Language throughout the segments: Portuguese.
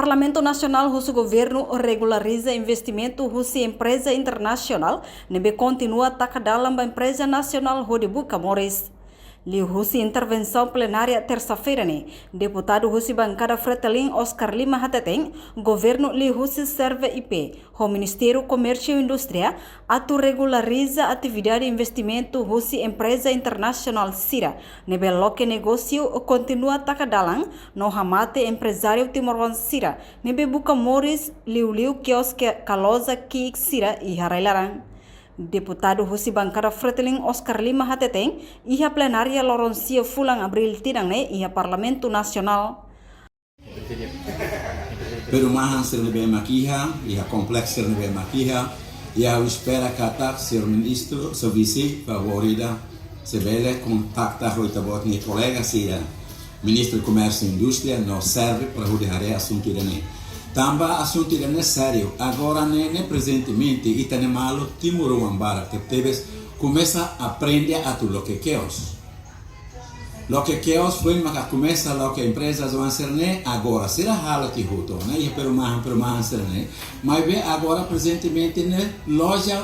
Parlamento Nacional o governo regulariza investimento russa empresa internacional, nebe continua ataca dalam empresa nacional de Camões. Li Russi intervenção plenária terça-feira, deputado Russi bancada Fretilin Oscar Lima Hateteng, governo Li Russi serve IP, o Ministério Comércio e Indústria, atu regulariza atividade de investimento Russi empresa internacional Sira, nebe loke negócio continua ataca dalang, no hamate empresário Timoron Sira, nebe Camões liu kiosque Calosa Kiik Sira e Harailarang. Deputado Russi bancada Fretilin Oscar Lima Hateteng, iha plenária Loronsia Fulang Abril Tidang iha Parlamento Nacional. Perumahan serlebe makiha, iha kompleks serlebe makiha, iha espera katak ser ministro servisi favorida sebele contacta hoita bot ni colega sia ministro Comércio e Indústria no serve para rodare assunto irene. Tamba assunto irene sério. Agora nene presentemente itanemalo Timuru Ambara que teves começa a aprender a tudo que queos. Lo que queos foi mas começa lo que empresas vão ser né agora será halo que ruto, né? E perumahan ser né. Mas vê agora presentemente né loja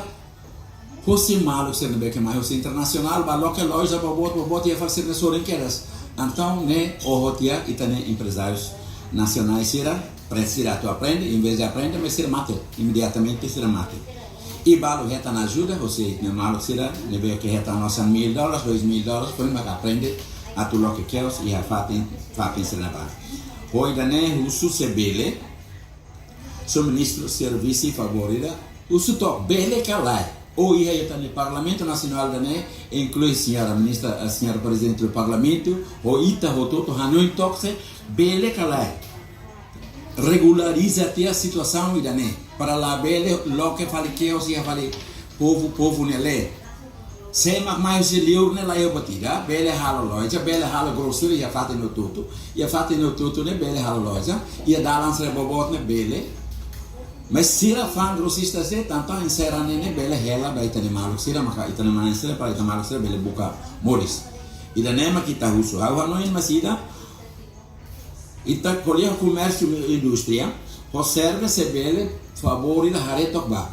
Rosimalo ser né que mais internacional, mas lo que loja bobot ia fazer né sorenqueras. Então né o rotia itane empresários nacionais será precisa tu aprende, em vez de aprender, mas será mate, imediatamente será mate. E balo reta na ajuda, você não malo será, deve que reta nossa $1.000, $2.000, foi mas aprende a tu lo que queres e a fatem será na Hoje dane uso se bele, ministro serviço favorita, uso to bele calai. Hoje está no Parlamento Nacional dane, inclui a senhora presidente do Parlamento, o ita votou to hanoi toxe bele calai. Regulariza a situação idane para lá bele lo que fale que os ia fale povo nele se mais de liu nela eu batida bele halo loja bele halo grocery ia fate no tudo ne bele halo loja ia dar lançar bobot ne bele mas sira fan grossista se tanto insera ne bele hela baita ne malu sira maka itane mansera para itane malu sira bele buka moris idane makita husu hawa no in masida Ita colher comércio e indústria, serve se bele favori da haretok ba.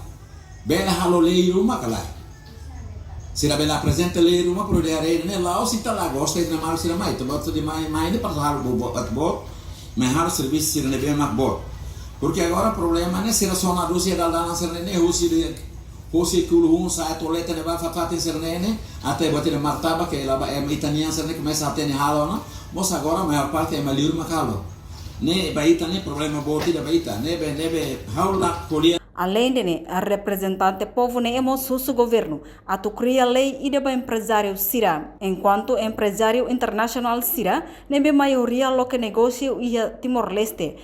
Bele halo leiru makalai. Sira bela apresenta leiru ma pro de arena ne lao sita la gosta ina mal sira mai, tabot de mai ne para halo bo atbo, me halo serviço sira ne bem makbo. Porque agora o problema ne sira só na Rússia da dana sira ne Rússia kulu sai toleta ne vai fazer sira ne até bater martaba que ela é italiana sira ne começa a ter halo na. Mas agora a maior parte é malhur macalo. Ne baita ne problema boti da baita nebe haula colher. Além de a representante povo ne emos o governo atu cria lei e deba empresário Sira, enquanto empresário internacional Sira nebe maioria lo que negócio ia Timor-Leste,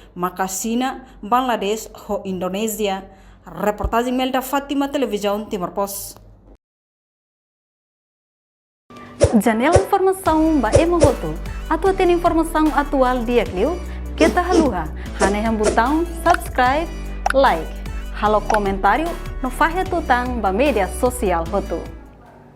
China, Bangladesh ou Indonésia. Reportagem Melda Fátima, televisão Timor-Post. Janela informação ba emohoto. Atau tem informação atual dia kliu, kita haluha, haneham botão subscribe, like, halo comentário, no fahe tutang ba media sosial hotu.